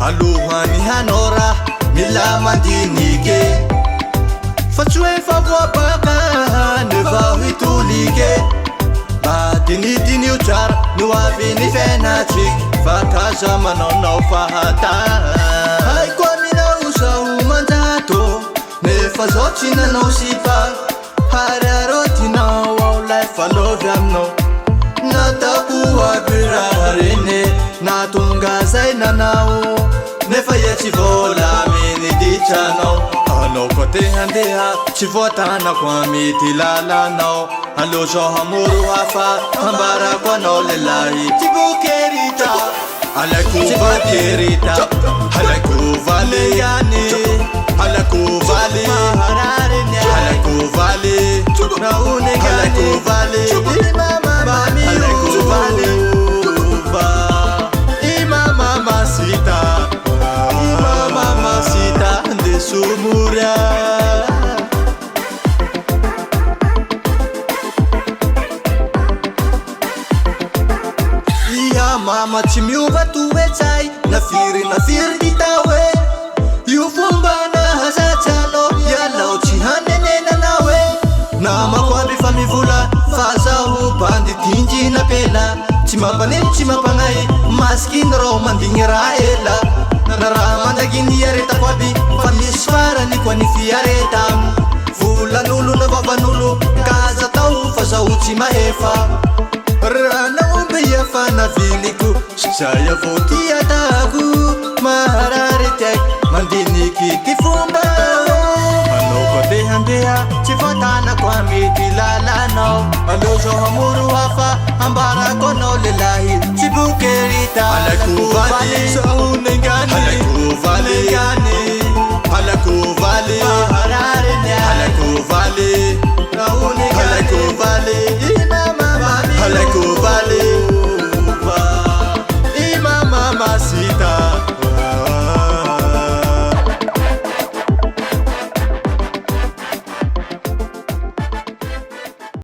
alohany hanora mila mandinike fa tsy hoe favoapaka nefa hitolike madinidinio tsara no avy ny fiainatsika fa kaza manaonao fahatana haiko aminao zaho manjato nefa zao tsy nanao sipa hary arotinao ao lay falovy aminao natako aby raha rene natonga zay nanao nefa ia tsy vola miniditranao anao koa te handeha tsy voatanako amity lalanao allo zao hamoro hafa ambarako anao lelahy tsy bokerita alako vakerita alako vale yani alako vale alako vale nauneka alako vale alako vale mamacita mamacita de sumuria ia mama tsy miova toetsay nafiry dita hoe io fomba nahazatsanao ialao tsy hanenenanao hoe namako aby fa mivola fa zaho bandy dinjina pela tsy mampaneno tsy mampanay maskiny rao mandigny raha ela na raha mandaginy aretako aby fa misy farany koa ny fiareta volan'olo na vavan'olo kaza tao fa zaho tsy mahefa raha naomby iafa naviliko zay avao ty atako maharary tiaiko mandiniky ty fomba anao koa te handeha tsy voatanako amity lalanao allo zao hamoro hafa ambarako anao lelahy tsy bokerita alako vale zaho nengany alako vale yani alako vale alako vale